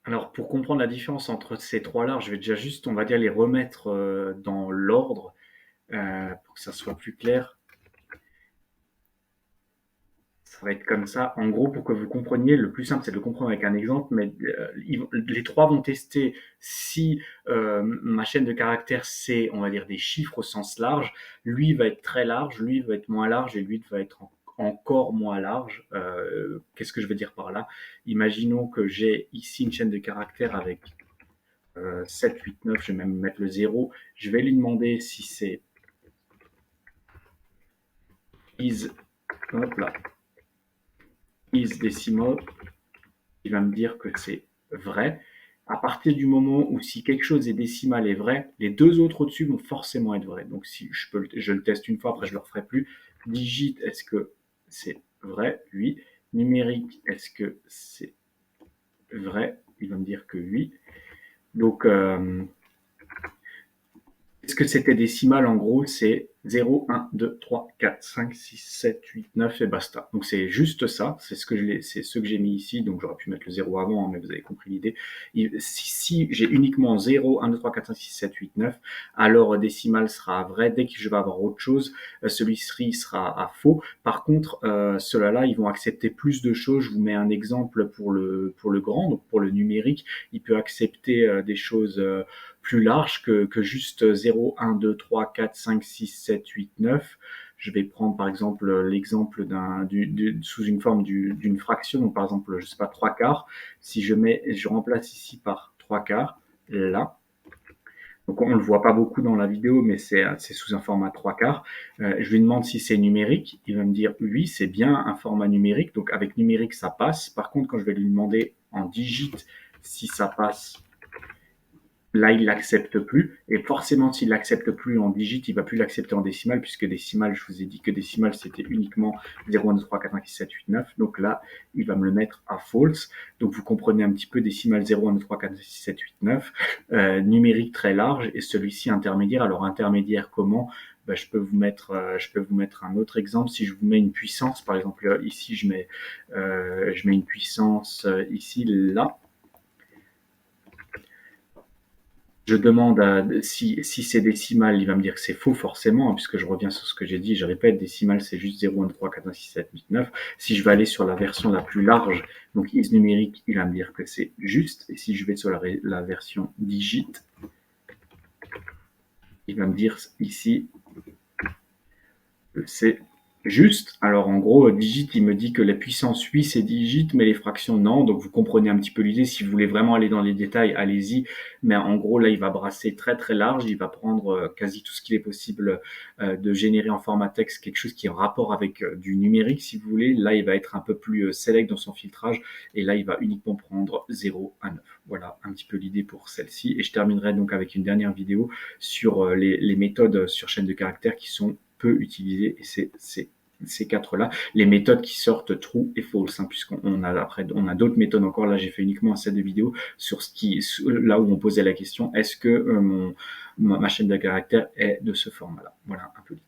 Alors pour comprendre la différence entre ces 3-là, je vais déjà juste, on va dire, les remettre, dans l'ordre, pour que ça soit plus clair. Ça va être comme ça. En gros, pour que vous compreniez, le plus simple, c'est de le comprendre avec un exemple, mais les 3 vont tester si ma chaîne de caractères, c'est, on va dire, des chiffres au sens large. Lui va être très large, lui va être moins large et lui va être encore moins large. Qu'est-ce que je veux dire par là? Imaginons que j'ai ici une chaîne de caractères avec 7, 8, 9, je vais même mettre le 0. Je vais lui demander si c'est is, hop là, is decimal. Il va me dire que c'est vrai. À partir du moment où si quelque chose est décimal et vrai, les deux autres au-dessus vont forcément être vrais. Donc si je le teste une fois, après je ne le referai plus. Digit, est-ce que c'est vrai? Oui. Numérique, est-ce que c'est vrai? Il va me dire que oui. Donc, est-ce que c'était décimal? En gros, c'est 0, 1, 2, 3, 4, 5, 6, 7, 8, 9 et basta. Donc c'est juste ça, c'est ce que j'ai mis ici, donc j'aurais pu mettre le 0 avant, hein, mais vous avez compris l'idée. Si j'ai uniquement 0, 1, 2, 3, 4, 5, 6, 7, 8, 9, alors décimal sera vrai. Dès que je vais avoir autre chose, celui-ci sera à faux. Par contre, ceux-là, ils vont accepter plus de choses. Je vous mets un exemple pour le grand, donc pour le numérique. Il peut accepter des choses plus large que juste 0, 1, 2, 3, 4, 5, 6, 7, 8, 9. Je vais prendre par exemple l'exemple sous une forme d'une fraction, donc par exemple, je sais pas, 3 quarts. Si je remplace ici par 3 quarts, là, donc on ne le voit pas beaucoup dans la vidéo, mais c'est sous un format 3 quarts. Je lui demande si c'est numérique. Il va me dire oui, c'est bien un format numérique. Donc avec numérique, ça passe. Par contre, quand je vais lui demander en digit si ça passe, là, il l'accepte plus. Et forcément, s'il l'accepte plus en digit, il va plus l'accepter en décimal, puisque décimal, je vous ai dit que décimal, c'était uniquement 0, 1, 2, 3, 4, 5, 6, 7, 8, 9. Donc là, il va me le mettre à false. Donc vous comprenez un petit peu décimal 0, 1, 2, 3, 4, 5, 6, 7, 8, 9. Numérique très large et celui-ci intermédiaire. Alors intermédiaire comment? Ben, je peux vous mettre un autre exemple. Si je vous mets une puissance, par exemple ici je mets une puissance ici là. Je demande si c'est décimal, il va me dire que c'est faux forcément, hein, puisque je reviens sur ce que j'ai dit, je répète, décimal c'est juste 0, 1, 2, 3, 4, 5, 6, 7, 8, 9. Si je vais aller sur la version la plus large, donc is numérique, il va me dire que c'est juste. Et si je vais sur la version digit, il va me dire ici que c'est juste. Alors en gros, digit, il me dit que la puissance 8 c'est digit, mais les fractions non. Donc vous comprenez un petit peu l'idée. Si vous voulez vraiment aller dans les détails, allez-y. Mais en gros, là, il va brasser très très large. Il va prendre quasi tout ce qu'il est possible de générer en format texte, quelque chose qui est en rapport avec du numérique, si vous voulez. Là, il va être un peu plus select dans son filtrage. Et là, il va uniquement prendre 0 à 9. Voilà un petit peu l'idée pour celle-ci. Et je terminerai donc avec une dernière vidéo sur les méthodes sur chaîne de caractères qui sont peu utilisées. Et c'est ces quatre-là, les méthodes qui sortent true et false, hein, puisqu'on a après, on a d'autres méthodes encore. Là, j'ai fait uniquement un set de vidéos sur là où on posait la question, est-ce que ma chaîne de caractères est de ce format-là. Voilà un peu l'idée.